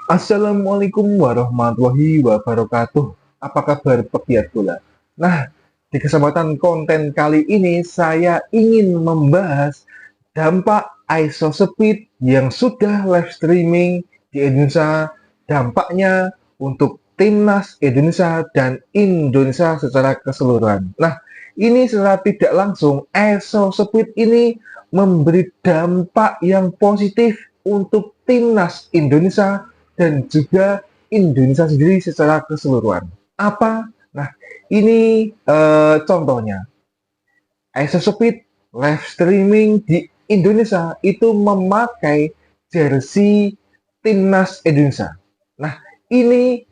Assalamualaikum warahmatullahi wabarakatuh. Apa kabar pegiat bola? Nah, di kesempatan konten kali ini saya ingin membahas dampak Isospeed yang sudah live streaming di Indonesia, dampaknya untuk timnas Indonesia dan Indonesia secara keseluruhan. Nah, ini secara tidak langsung Isospeed ini memberi dampak yang positif untuk timnas Indonesia dan juga Indonesia sendiri secara keseluruhan. Apa? Nah, ini contohnya. Isospeed live streaming di Indonesia itu memakai jersey timnas Indonesia. Nah, ini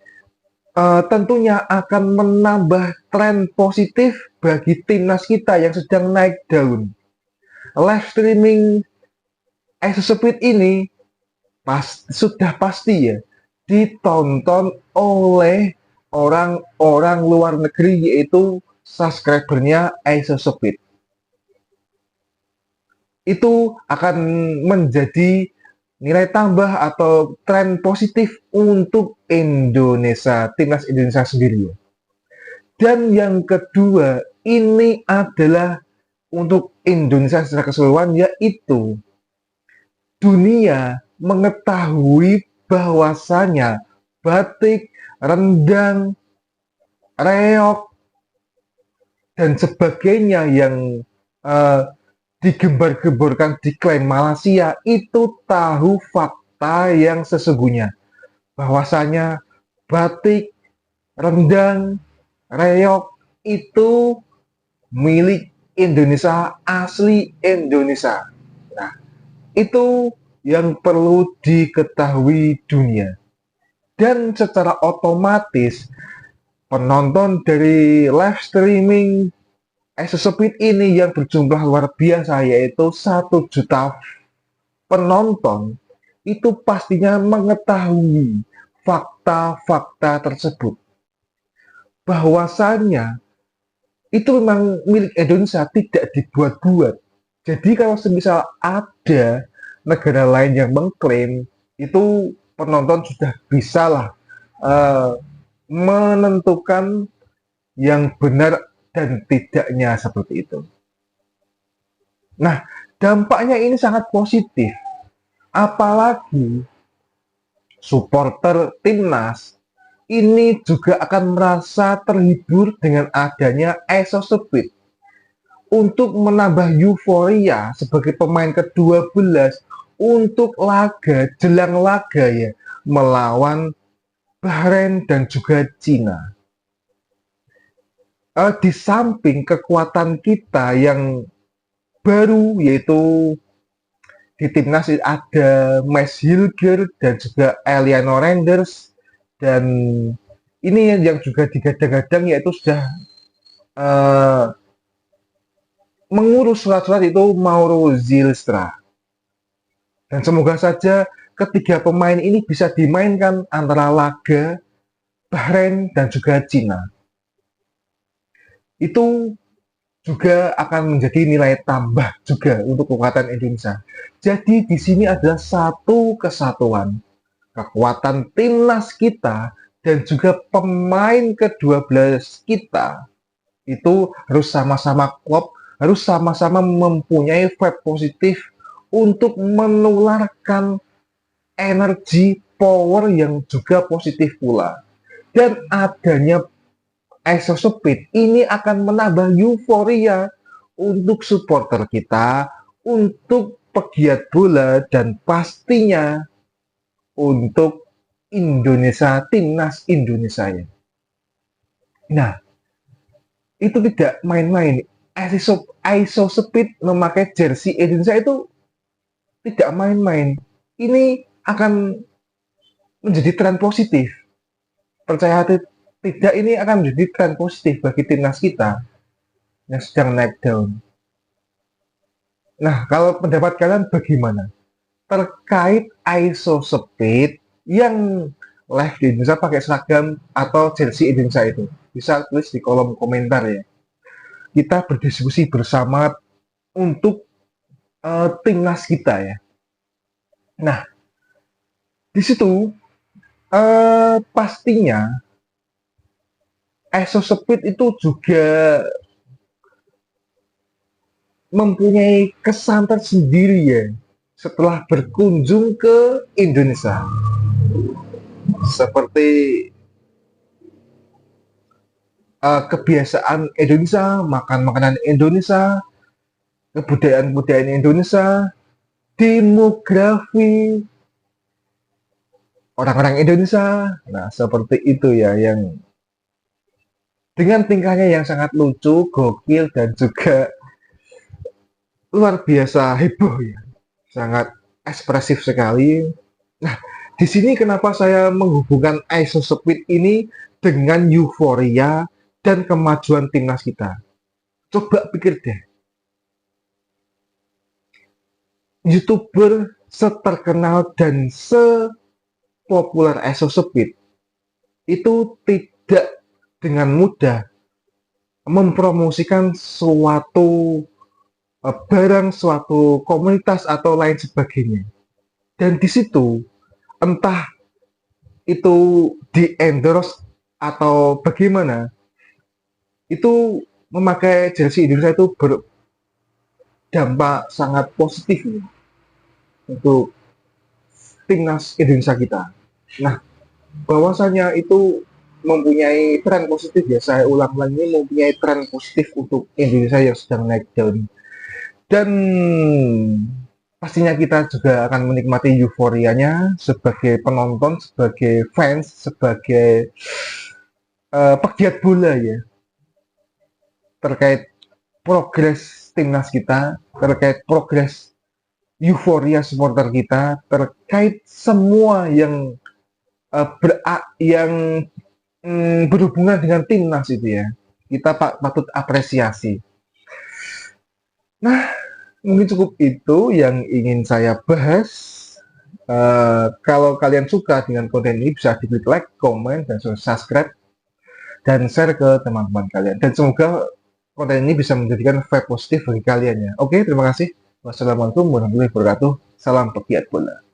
tentunya akan menambah tren positif bagi timnas kita yang sedang naik daun. Live streaming Isospeed ini sudah pasti ya ditonton oleh orang-orang luar negeri, yaitu subscribernya Isospeed. Itu akan menjadi nilai tambah atau tren positif untuk Indonesia, timnas Indonesia sendiri. Dan yang kedua, ini adalah untuk Indonesia secara keseluruhan, yaitu dunia mengetahui bahwasanya batik, rendang, reok, dan sebagainya yang digembar-gemborkan diklaim Malaysia itu tahu fakta yang sesungguhnya. Bahwasanya batik, rendang, reok itu milik Indonesia, asli Indonesia. Nah, itu yang perlu diketahui dunia. Dan secara otomatis penonton dari live streaming Isospeed ini yang berjumlah luar biasa, yaitu 1 juta penonton, itu pastinya mengetahui fakta-fakta tersebut. Bahwasannya itu memang milik Indonesia, tidak dibuat-buat. Jadi kalau semisal ada negara lain yang mengklaim, itu penonton sudah bisalah uh, menentukan yang benar dan tidaknya seperti itu. Nah, dampaknya ini sangat positif. Apalagi supporter timnas ini juga akan merasa terhibur dengan adanya Isospeed untuk menambah euforia sebagai pemain ke-12 untuk laga jelang laga ya melawan Bahrain dan juga Cina. Di samping kekuatan kita yang baru, yaitu di timnas ada Max Hilger dan juga Eliano Renders, dan ini yang juga digadang-gadang yaitu sudah uh, mengurus surat-surat itu Mauro Zylstra. Dan semoga saja ketiga pemain ini bisa dimainkan antara laga Bahrain dan juga Cina. Itu juga akan menjadi nilai tambah juga untuk kekuatan Indonesia. Jadi di sini adalah satu kesatuan, kekuatan timnas kita dan juga pemain ke-12 kita itu harus sama-sama klop, harus sama-sama mempunyai vibe positif untuk menularkan energi power yang juga positif pula. Dan adanya Isospeed ini akan menambah euforia untuk supporter kita, untuk pegiat bola, dan pastinya untuk Indonesia, timnas Indonesia. Nah, itu tidak main-main. Isospeed memakai jersey Indonesia itu tidak main-main. Ini akan menjadi tren positif. Percaya tidak, ini akan menjadi tren positif bagi timnas kita yang sedang naik daun. Nah, kalau pendapat kalian bagaimana terkait Isospeed yang live di Indonesia pakai seragam atau jersey Indonesia itu? Bisa tulis di kolom komentar ya. Kita berdiskusi bersama untuk timnas kita ya. Nah, di situ Pastinya Isospeed itu juga mempunyai kesan tersendiri ya setelah berkunjung ke Indonesia. Seperti kebiasaan Indonesia, makan makanan Indonesia, kebudayaan-kebudayaan Indonesia, demografi orang-orang Indonesia. Nah, seperti itu ya yang dengan tingkahnya yang sangat lucu, gokil dan juga luar biasa heboh ya. Sangat ekspresif sekali. Nah, di sini kenapa saya menghubungkan Isospeed ini dengan euforia dan kemajuan timnas kita. Coba pikir deh, YouTuber seterkenal dan sepopuler Isospeed itu tidak dengan mudah mempromosikan suatu barang, suatu komunitas atau lain sebagainya. Dan di situ entah itu di endorse atau bagaimana, itu memakai jersey Indonesia itu berdampak sangat positif ya, untuk timnas Indonesia kita. Nah, bahwasanya itu mempunyai tren positif ya, saya ulang lagi, mempunyai tren positif untuk Indonesia yang sedang naik daun. Dan pastinya kita juga akan menikmati euforianya sebagai penonton, sebagai fans, sebagai pegiat bola ya, terkait progres timnas kita, terkait progres euforia supporter kita, terkait semua yang yang berhubungan dengan timnas itu ya. Kita patut apresiasi. Nah, mungkin cukup itu yang ingin saya bahas. Kalau kalian suka dengan konten ini bisa diklik like, komen, dan subscribe dan share ke teman-teman kalian. Dan semoga konten ini bisa menjadikan vibe positif bagi kalian ya. Oke, terima kasih. Wassalamualaikum warahmatullahi wabarakatuh. Salam pegiat bola.